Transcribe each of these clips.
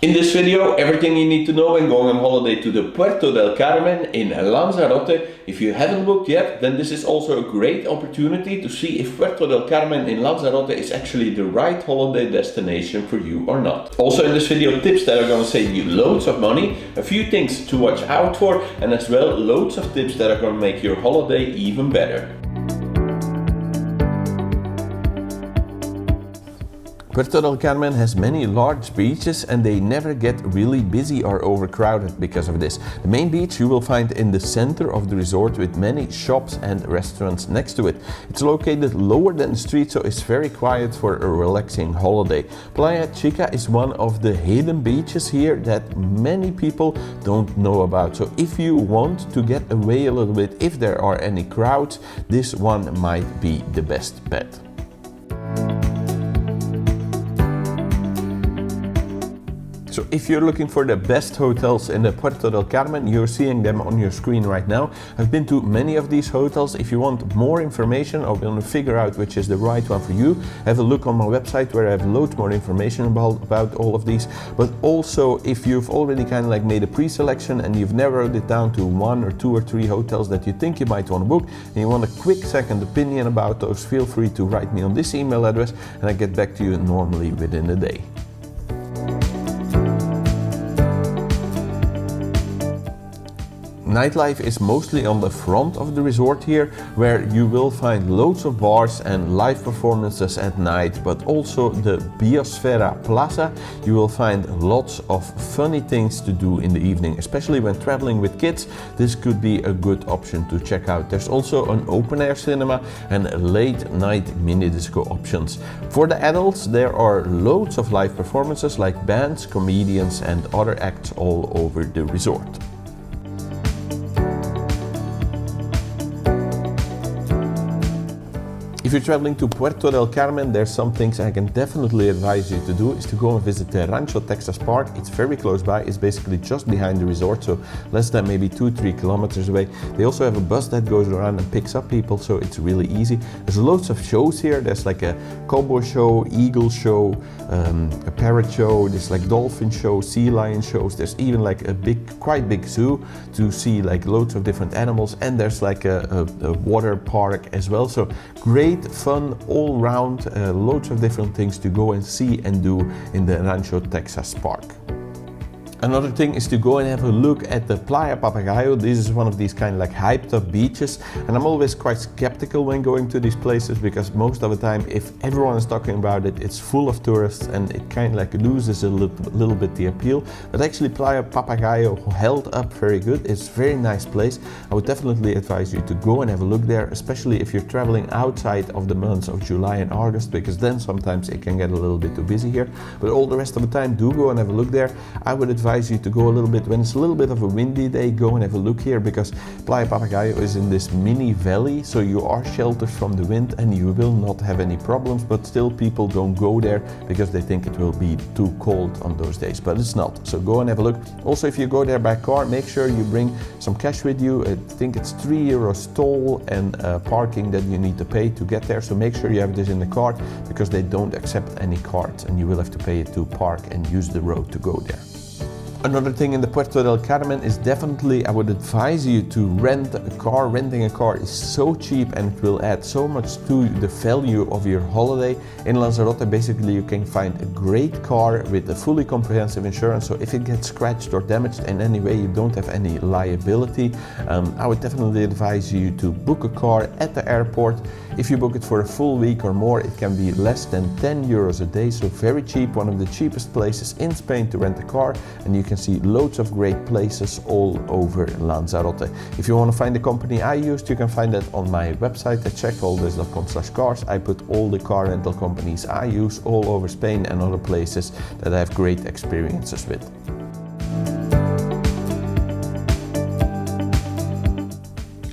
In this video, everything you need to know when going on holiday to the Puerto del Carmen in Lanzarote. If you haven't booked yet, then this is also a great opportunity to see if Puerto del Carmen in Lanzarote is actually the right holiday destination for you or not. Also in this video, tips that are going to save you loads of money, a few things to watch out for, and as well loads of tips that are going to make your holiday even better. Puerto del Carmen has many large beaches and they never get really busy or overcrowded because of this. The main beach you will find in the center of the resort with many shops and restaurants next to it. It's located lower than the street, so it's very quiet for a relaxing holiday. Playa Chica is one of the hidden beaches here that many people don't know about. So if you want to get away a little bit, if there are any crowds, this one might be the best bet. So if you're looking for the best hotels in the Puerto del Carmen, you're seeing them on your screen right now. I've been to many of these hotels. If you want more information or want to figure out which is the right one for you, have a look on my website where I have loads more information about all of these. But also if you've already kind of like made a pre-selection and you've narrowed it down to 1 or 2 or 3 hotels that you think you might want to book and you want a quick second opinion about those, feel free to write me on this email address and I get back to you normally within a day. Nightlife is mostly on the front of the resort here, where you will find loads of bars and live performances at night, but also the Biosfera Plaza. You will find lots of funny things to do in the evening, especially when traveling with kids. This could be a good option to check out. There's also an open air cinema and late night mini disco options. For the adults, there are loads of live performances like bands, comedians and other acts all over the resort. If you're traveling to Puerto del Carmen, there's some things I can definitely advise you to do is to go and visit the Rancho Texas Park. It's very close by, it's basically just behind the resort, so less than maybe 2-3 kilometers away. They also have a bus that goes around and picks up people, so it's really easy. There's loads of shows here. There's like a cowboy show, eagle show, a parrot show, there's like dolphin show, sea lion shows. There's even like a quite big zoo to see like loads of different animals, and there's like a water park as well. So great fun all round, loads of different things to go and see and do in the Rancho Texas Park. Another thing is to go and have a look at the Playa Papagayo. This is one of these kind of like hyped up beaches, and I'm always quite skeptical when going to these places because most of the time if everyone is talking about it, it's full of tourists and it kind of like loses a little bit the appeal. But actually Playa Papagayo held up very good. It's a very nice place. I would definitely advise you to go and have a look there, especially if you're traveling outside of the months of July and August, because then sometimes it can get a little bit too busy here. But all the rest of the time, do go and have a look there. I would advise you to go a little bit when it's a little bit of a windy day. Go and have a look here because Playa Papagayo is in this mini valley, so you are sheltered from the wind and you will not have any problems, but still people don't go there because they think it will be too cold on those days, but it's not. So go and have a look. Also, if you go there by car, make sure you bring some cash with you. I think it's €3 toll and parking that you need to pay to get there, so make sure you have this in the car because they don't accept any cards and you will have to pay it to park and use the road to go there. Another thing in the Puerto del Carmen is definitely, I would advise you to rent a car. Renting a car is so cheap and it will add so much to the value of your holiday. In Lanzarote, basically you can find a great car with a fully comprehensive insurance, so if it gets scratched or damaged in any way, you don't have any liability. I would definitely advise you to book a car at the airport. If you book it for a full week or more, it can be less than €10 a day, so very cheap, one of the cheapest places in Spain to rent a car, and you can see loads of great places all over Lanzarote. If you want to find the company I used, you can find that on my website at checkalthis.com/cars. I put all the car rental companies I use all over Spain and other places that I have great experiences with.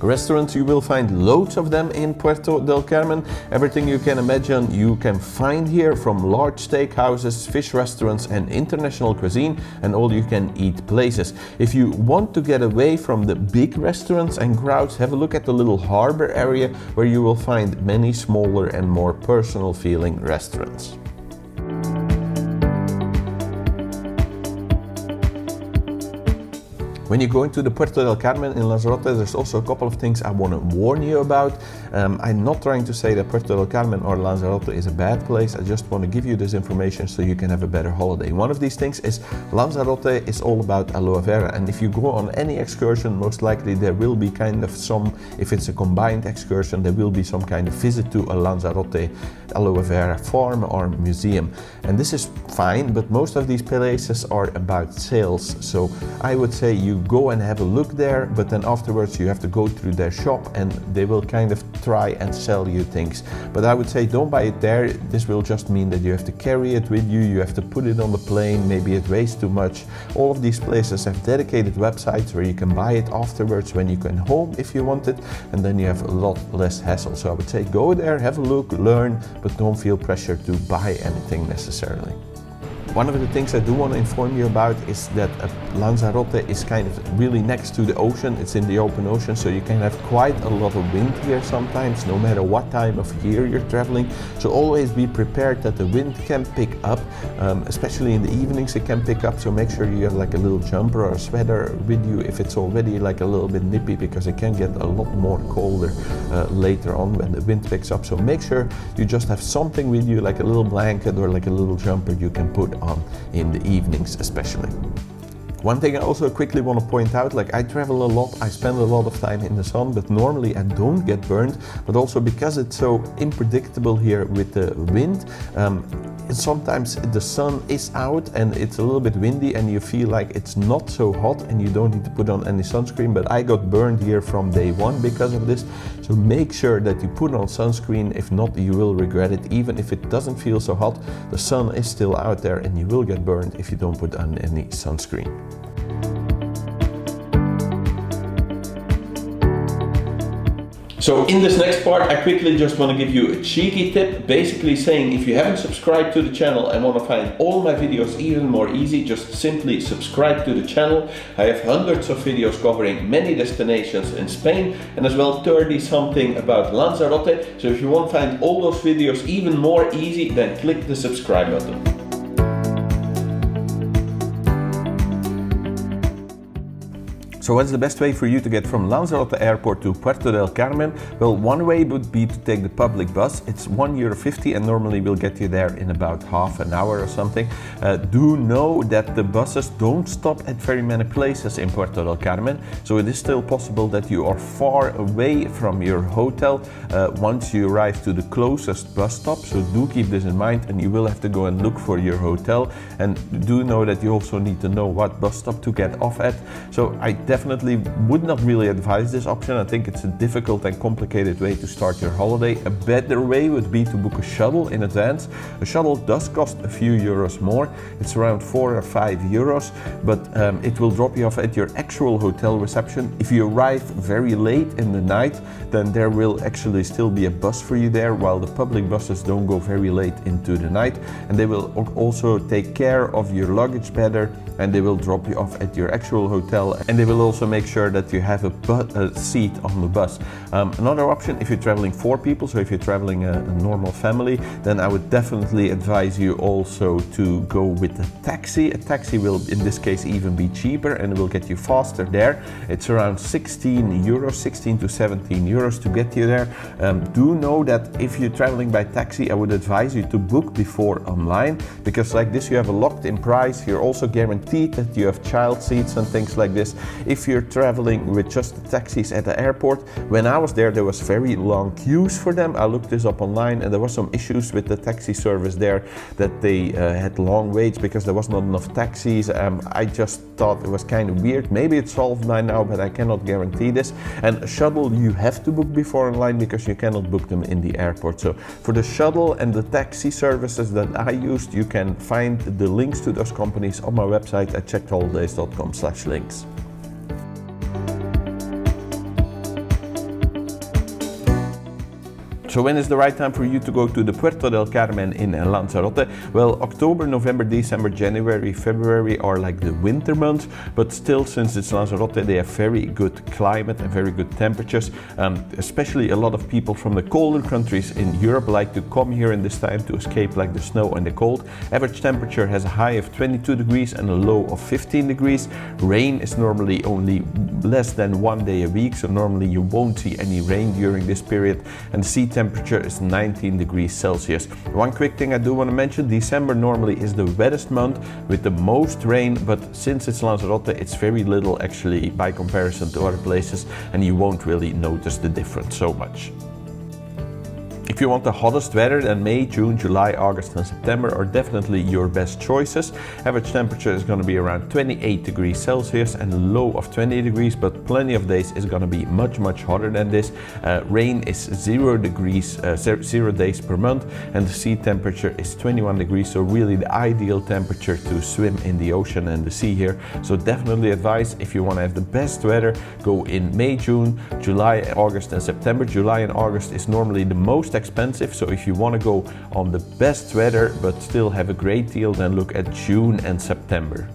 Restaurants, you will find loads of them in Puerto del Carmen. Everything you can imagine you can find here, from large steakhouses, fish restaurants and international cuisine and all you can eat places. If you want to get away from the big restaurants and crowds, have a look at the little harbor area where you will find many smaller and more personal feeling restaurants. When you go into the Puerto del Carmen in Lanzarote, there's also a couple of things I want to warn you about. I'm not trying to say that Puerto del Carmen or Lanzarote is a bad place. I just want to give you this information so you can have a better holiday. One of these things is Lanzarote is all about aloe vera, and if you go on any excursion, most likely there will be kind of some, if it's a combined excursion, there will be some kind of visit to a Lanzarote aloe vera farm or museum. And this is fine, but most of these places are about sales. So I would say you go and have a look there, but then afterwards you have to go through their shop and they will kind of try and sell you things. But I would say don't buy it there. This will just mean that you have to carry it with you, you have to put it on the plane, maybe it weighs too much. All of these places have dedicated websites where you can buy it afterwards when you can home if you want it, and then you have a lot less hassle. So I would say go there, have a look, learn, but don't feel pressure to buy anything necessarily. One of the things I do want to inform you about is that Lanzarote is kind of really next to the ocean. It's in the open ocean, so you can have quite a lot of wind here sometimes, no matter what time of year you're traveling. So always be prepared that the wind can pick up, especially in the evenings it can pick up. So make sure you have like a little jumper or a sweater with you if it's already like a little bit nippy, because it can get a lot more colder later on when the wind picks up. So make sure you just have something with you, like a little blanket or like a little jumper you can put on in the evenings especially. One thing I also quickly want to point out, like I travel a lot, I spend a lot of time in the sun, but normally I don't get burned, but also because it's so unpredictable here with the wind, sometimes the sun is out and it's a little bit windy and you feel like it's not so hot and you don't need to put on any sunscreen, but I got burned here from day one because of this. So make sure that you put on sunscreen, if not you will regret it. Even if it doesn't feel so hot, the sun is still out there and you will get burned if you don't put on any sunscreen. So in this next part, I quickly just want to give you a cheeky tip, basically saying if you haven't subscribed to the channel and want to find all my videos even more easy, just simply subscribe to the channel. I have hundreds of videos covering many destinations in Spain and as well 30 something about Lanzarote. So if you want to find all those videos even more easy, then click the subscribe button. So what's the best way for you to get from Lanzarote Airport to Puerto del Carmen? Well, one way would be to take the public bus. It's €1.50 and normally will get you there in about half an hour or something. Do know that the buses don't stop at very many places in Puerto del Carmen, so it is still possible that you are far away from your hotel once you arrive to the closest bus stop. So do keep this in mind, and you will have to go and look for your hotel. And do know that you also need to know what bus stop to get off at. So I definitely would not really advise this option. I think it's a difficult and complicated way to start your holiday. A better way would be to book a shuttle in advance. A shuttle does cost a few euros more. It's around 4 or 5 euros, but it will drop you off at your actual hotel reception. If you arrive very late in the night, then there will actually still be a bus for you there, while the public buses don't go very late into the night. And they will also take care of your luggage better, and they will drop you off at your actual hotel, and they will also make sure that you have a seat on the bus. Another option, if you're traveling 4 people, so if you're traveling a normal family, then I would definitely advise you also to go with a taxi. A taxi will in this case even be cheaper and will get you faster there. It's around 16 euros, 16 to 17 euros to get you there. Do know that if you're traveling by taxi, I would advise you to book before online, because like this you have a locked-in price. You're also guaranteed that you have child seats and things like this. If you're traveling with just the taxis at the airport, when I was there was very long queues for them. I looked this up online and there was some issues with the taxi service there, that they had long waits because there was not enough taxis. I just thought it was kind of weird. Maybe it's solved by now, but I cannot guarantee this. And a shuttle you have to book before online because you cannot book them in the airport. So for the shuttle and the taxi services that I used, you can find the links to those companies on my website at checkedholidays.com/links. So when is the right time for you to go to the Puerto del Carmen in Lanzarote? Well, October, November, December, January, February are like the winter months, but still, since it's Lanzarote, they have very good climate and very good temperatures. Especially a lot of people from the colder countries in Europe like to come here in this time to escape like the snow and the cold. Average temperature has a high of 22 degrees and a low of 15 degrees. Rain is normally only less than 1 day a week, so normally you won't see any rain during this period, and the sea temperature is 19 degrees Celsius. One quick thing I do want to mention, December normally is the wettest month with the most rain, but since it's Lanzarote, it's very little actually by comparison to other places, and you won't really notice the difference so much. If you want the hottest weather, then May, June, July, August and September are definitely your best choices. Average temperature is going to be around 28 degrees Celsius and a low of 20 degrees, but plenty of days is going to be much hotter than this. Rain is 0 days per month, and the sea temperature is 21 degrees, so really the ideal temperature to swim in the ocean and the sea here. So definitely advise, if you want to have the best weather, go in May, June, July, August and September. July and August is normally the most expensive, so if you want to go on the best weather but still have a great deal, then look at June and September.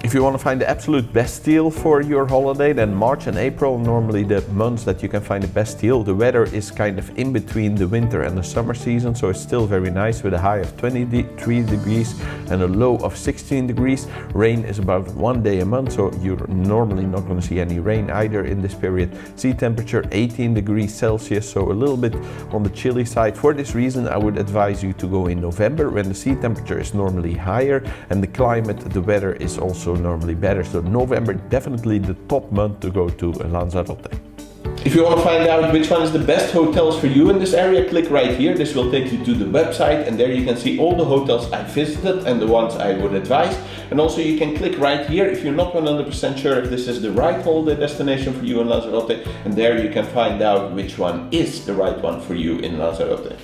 If you want to find the absolute best deal for your holiday, then March and April are normally the months that you can find the best deal. The weather is kind of in between the winter and the summer season, so it's still very nice with a high of 23 degrees and a low of 16 degrees. Rain is about 1 day a month, so you're normally not going to see any rain either in this period. Sea temperature 18 degrees Celsius, so a little bit on the chilly side. For this reason, I would advise you to go in November when the sea temperature is normally higher and the climate, the weather is also normally better. So November definitely the top month to go to Lanzarote. If you want to find out which one is the best hotels for you in this area, click right here. This will take you to the website, and there you can see all the hotels I visited and the ones I would advise. And also you can click right here if you're not 100% sure if this is the right holiday destination for you in Lanzarote, and there you can find out which one is the right one for you in Lanzarote.